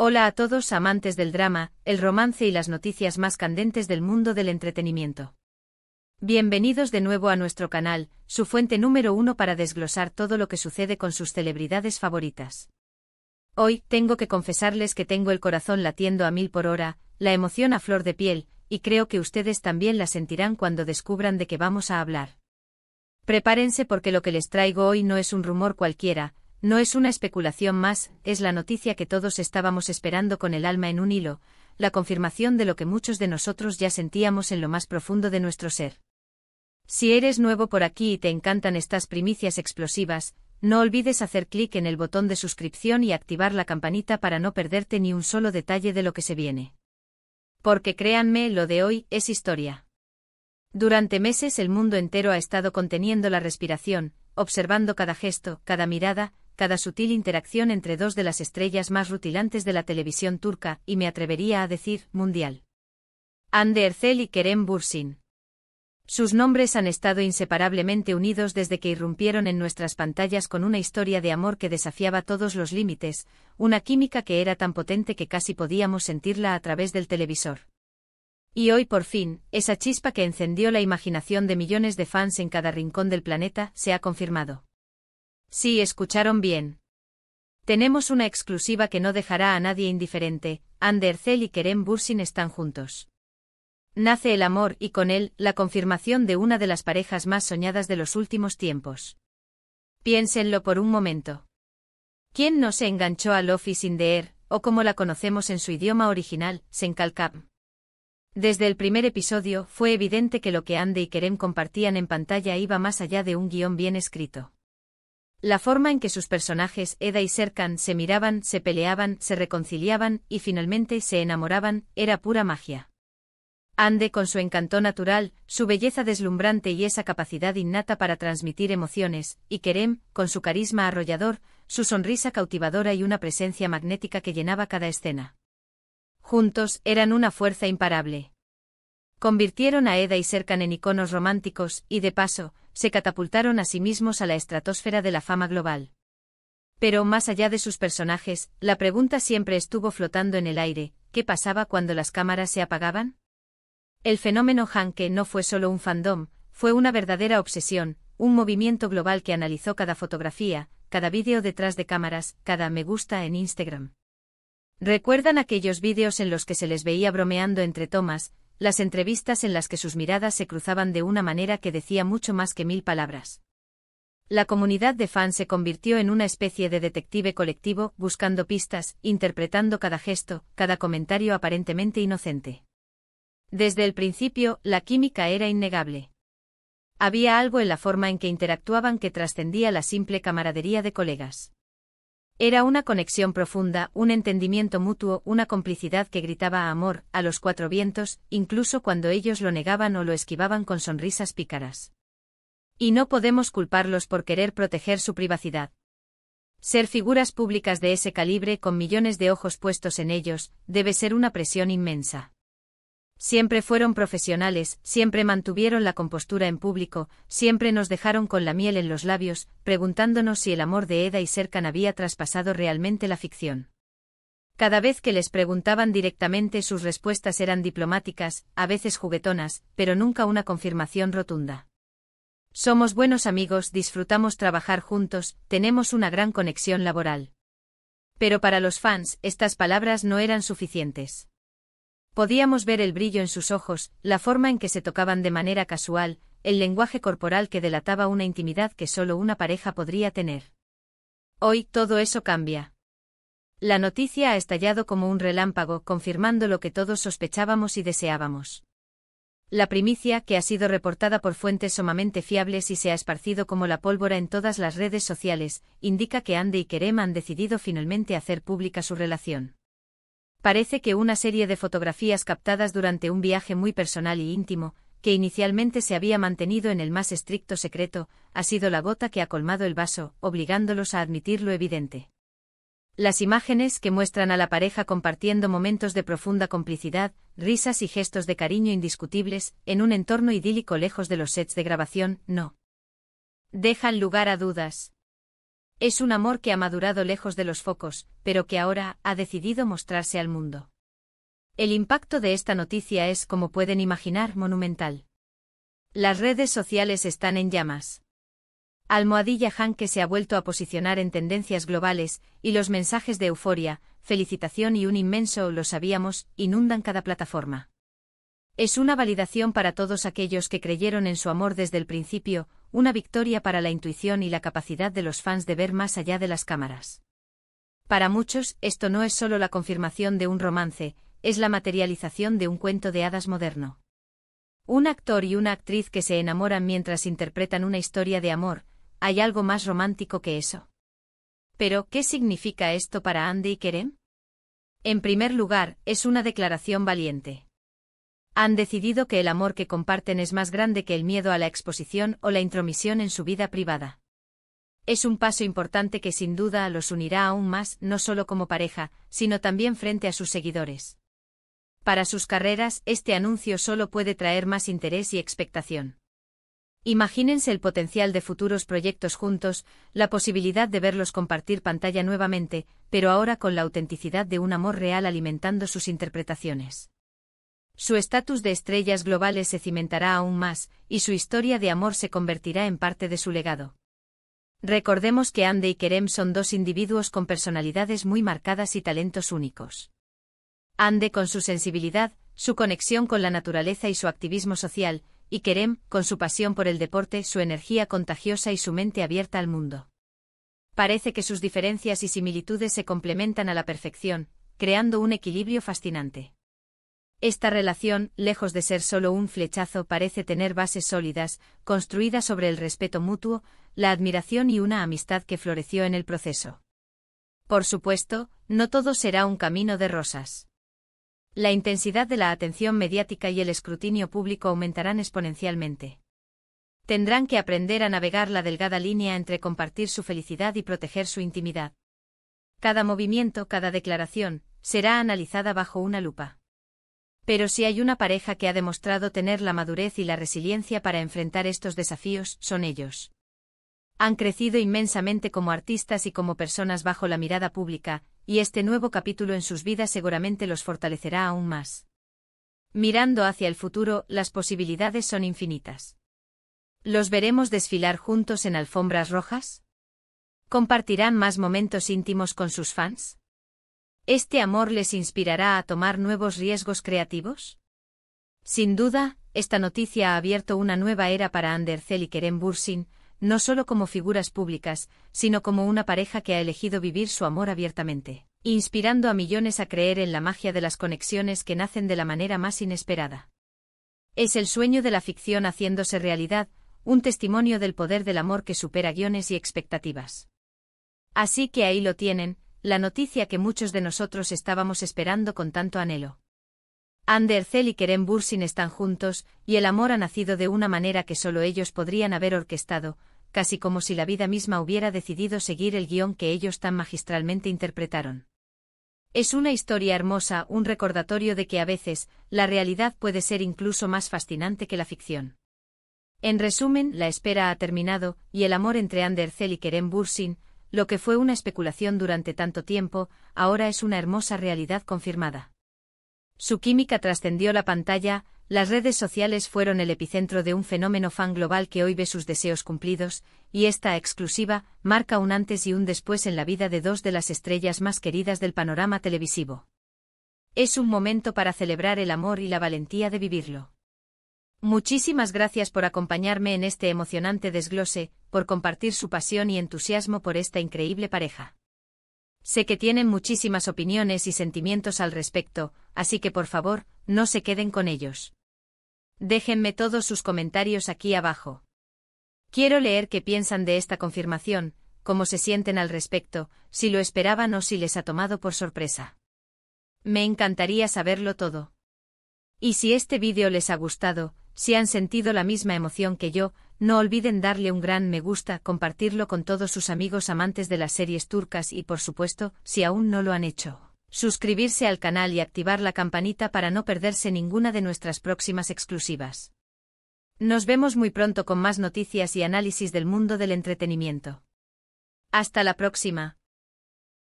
Hola a todos amantes del drama, el romance y las noticias más candentes del mundo del entretenimiento. Bienvenidos de nuevo a nuestro canal, su fuente número 1 para desglosar todo lo que sucede con sus celebridades favoritas. Hoy, tengo que confesarles que tengo el corazón latiendo a 1000 por hora, la emoción a flor de piel, y creo que ustedes también la sentirán cuando descubran de qué vamos a hablar. Prepárense porque lo que les traigo hoy no es un rumor cualquiera, no es una especulación más, es la noticia que todos estábamos esperando con el alma en un hilo, la confirmación de lo que muchos de nosotros ya sentíamos en lo más profundo de nuestro ser. Si eres nuevo por aquí y te encantan estas primicias explosivas, no olvides hacer clic en el botón de suscripción y activar la campanita para no perderte ni un solo detalle de lo que se viene. Porque créanme, lo de hoy es historia. Durante meses el mundo entero ha estado conteniendo la respiración, observando cada gesto, cada mirada, cada sutil interacción entre dos de las estrellas más rutilantes de la televisión turca, y me atrevería a decir, mundial. Hande Erçel y Kerem Bürsin. Sus nombres han estado inseparablemente unidos desde que irrumpieron en nuestras pantallas con una historia de amor que desafiaba todos los límites, una química que era tan potente que casi podíamos sentirla a través del televisor. Y hoy por fin, esa chispa que encendió la imaginación de millones de fans en cada rincón del planeta, se ha confirmado. Sí, escucharon bien. Tenemos una exclusiva que no dejará a nadie indiferente, Hande Erçel y Kerem Bürsin están juntos. Nace el amor y con él, la confirmación de una de las parejas más soñadas de los últimos tiempos. Piénsenlo por un momento. ¿Quién no se enganchó a Love is in the air, o como la conocemos en su idioma original, Senkalkam? Desde el primer episodio, fue evidente que lo que Hande y Kerem compartían en pantalla iba más allá de un guión bien escrito. La forma en que sus personajes, Eda y Serkan, se miraban, se peleaban, se reconciliaban, y finalmente se enamoraban, era pura magia. Hande con su encanto natural, su belleza deslumbrante y esa capacidad innata para transmitir emociones, y Kerem, con su carisma arrollador, su sonrisa cautivadora y una presencia magnética que llenaba cada escena. Juntos, eran una fuerza imparable. Convirtieron a Eda y Serkan en iconos románticos, y de paso, se catapultaron a sí mismos a la estratosfera de la fama global. Pero más allá de sus personajes, la pregunta siempre estuvo flotando en el aire, ¿qué pasaba cuando las cámaras se apagaban? El fenómeno Hanke no fue solo un fandom, fue una verdadera obsesión, un movimiento global que analizó cada fotografía, cada vídeo detrás de cámaras, cada me gusta en Instagram. ¿Recuerdan aquellos vídeos en los que se les veía bromeando entre tomas, las entrevistas en las que sus miradas se cruzaban de una manera que decía mucho más que 1000 palabras? La comunidad de fans se convirtió en una especie de detective colectivo, buscando pistas, interpretando cada gesto, cada comentario aparentemente inocente. Desde el principio, la química era innegable. Había algo en la forma en que interactuaban que trascendía la simple camaradería de colegas. Era una conexión profunda, un entendimiento mutuo, una complicidad que gritaba amor, a los cuatro vientos, incluso cuando ellos lo negaban o lo esquivaban con sonrisas pícaras. Y no podemos culparlos por querer proteger su privacidad. Ser figuras públicas de ese calibre con millones de ojos puestos en ellos, debe ser una presión inmensa. Siempre fueron profesionales, siempre mantuvieron la compostura en público, siempre nos dejaron con la miel en los labios, preguntándonos si el amor de Eda y Serkan había traspasado realmente la ficción. Cada vez que les preguntaban directamente sus respuestas eran diplomáticas, a veces juguetonas, pero nunca una confirmación rotunda. Somos buenos amigos, disfrutamos trabajar juntos, tenemos una gran conexión laboral. Pero para los fans, estas palabras no eran suficientes. Podíamos ver el brillo en sus ojos, la forma en que se tocaban de manera casual, el lenguaje corporal que delataba una intimidad que solo una pareja podría tener. Hoy, todo eso cambia. La noticia ha estallado como un relámpago, confirmando lo que todos sospechábamos y deseábamos. La primicia, que ha sido reportada por fuentes sumamente fiables y se ha esparcido como la pólvora en todas las redes sociales, indica que Hande y Kerem han decidido finalmente hacer pública su relación. Parece que una serie de fotografías captadas durante un viaje muy personal y íntimo, que inicialmente se había mantenido en el más estricto secreto, ha sido la gota que ha colmado el vaso, obligándolos a admitir lo evidente. Las imágenes que muestran a la pareja compartiendo momentos de profunda complicidad, risas y gestos de cariño indiscutibles, en un entorno idílico lejos de los sets de grabación, no dejan lugar a dudas. Es un amor que ha madurado lejos de los focos, pero que ahora ha decidido mostrarse al mundo. El impacto de esta noticia es, como pueden imaginar, monumental. Las redes sociales están en llamas. Almohadilla Hanke se ha vuelto a posicionar en tendencias globales, y los mensajes de euforia, felicitación y un inmenso "lo sabíamos" inundan cada plataforma. Es una validación para todos aquellos que creyeron en su amor desde el principio, una victoria para la intuición y la capacidad de los fans de ver más allá de las cámaras. Para muchos, esto no es solo la confirmación de un romance, es la materialización de un cuento de hadas moderno. Un actor y una actriz que se enamoran mientras interpretan una historia de amor, ¿hay algo más romántico que eso? Pero, ¿qué significa esto para Hande y Kerem? En primer lugar, es una declaración valiente. Han decidido que el amor que comparten es más grande que el miedo a la exposición o la intromisión en su vida privada. Es un paso importante que sin duda los unirá aún más, no solo como pareja, sino también frente a sus seguidores. Para sus carreras, este anuncio solo puede traer más interés y expectación. Imagínense el potencial de futuros proyectos juntos, la posibilidad de verlos compartir pantalla nuevamente, pero ahora con la autenticidad de un amor real alimentando sus interpretaciones. Su estatus de estrellas globales se cimentará aún más, y su historia de amor se convertirá en parte de su legado. Recordemos que Hande y Kerem son dos individuos con personalidades muy marcadas y talentos únicos. Hande con su sensibilidad, su conexión con la naturaleza y su activismo social, y Kerem con su pasión por el deporte, su energía contagiosa y su mente abierta al mundo. Parece que sus diferencias y similitudes se complementan a la perfección, creando un equilibrio fascinante. Esta relación, lejos de ser solo un flechazo, parece tener bases sólidas, construidas sobre el respeto mutuo, la admiración y una amistad que floreció en el proceso. Por supuesto, no todo será un camino de rosas. La intensidad de la atención mediática y el escrutinio público aumentarán exponencialmente. Tendrán que aprender a navegar la delgada línea entre compartir su felicidad y proteger su intimidad. Cada movimiento, cada declaración, será analizada bajo una lupa. Pero si hay una pareja que ha demostrado tener la madurez y la resiliencia para enfrentar estos desafíos, son ellos. Han crecido inmensamente como artistas y como personas bajo la mirada pública, y este nuevo capítulo en sus vidas seguramente los fortalecerá aún más. Mirando hacia el futuro, las posibilidades son infinitas. ¿Los veremos desfilar juntos en alfombras rojas? ¿Compartirán más momentos íntimos con sus fans? ¿Este amor les inspirará a tomar nuevos riesgos creativos? Sin duda, esta noticia ha abierto una nueva era para Hande Erçel y Kerem Bürsin, no solo como figuras públicas, sino como una pareja que ha elegido vivir su amor abiertamente, inspirando a millones a creer en la magia de las conexiones que nacen de la manera más inesperada. Es el sueño de la ficción haciéndose realidad, un testimonio del poder del amor que supera guiones y expectativas. Así que ahí lo tienen, la noticia que muchos de nosotros estábamos esperando con tanto anhelo. Hande Erçel y Kerem Bürsin están juntos, y el amor ha nacido de una manera que solo ellos podrían haber orquestado, casi como si la vida misma hubiera decidido seguir el guión que ellos tan magistralmente interpretaron. Es una historia hermosa, un recordatorio de que a veces, la realidad puede ser incluso más fascinante que la ficción. En resumen, la espera ha terminado, y el amor entre Hande Erçel y Kerem Bürsin, lo que fue una especulación durante tanto tiempo, ahora es una hermosa realidad confirmada. Su química trascendió la pantalla, las redes sociales fueron el epicentro de un fenómeno fan global que hoy ve sus deseos cumplidos, y esta exclusiva marca un antes y un después en la vida de dos de las estrellas más queridas del panorama televisivo. Es un momento para celebrar el amor y la valentía de vivirlo. Muchísimas gracias por acompañarme en este emocionante desglose, por compartir su pasión y entusiasmo por esta increíble pareja. Sé que tienen muchísimas opiniones y sentimientos al respecto, así que por favor, no se queden con ellos. Déjenme todos sus comentarios aquí abajo. Quiero leer qué piensan de esta confirmación, cómo se sienten al respecto, si lo esperaban o si les ha tomado por sorpresa. Me encantaría saberlo todo. Y si este vídeo les ha gustado, si han sentido la misma emoción que yo, no olviden darle un gran me gusta, compartirlo con todos sus amigos amantes de las series turcas y por supuesto, si aún no lo han hecho, suscribirse al canal y activar la campanita para no perderse ninguna de nuestras próximas exclusivas. Nos vemos muy pronto con más noticias y análisis del mundo del entretenimiento. Hasta la próxima.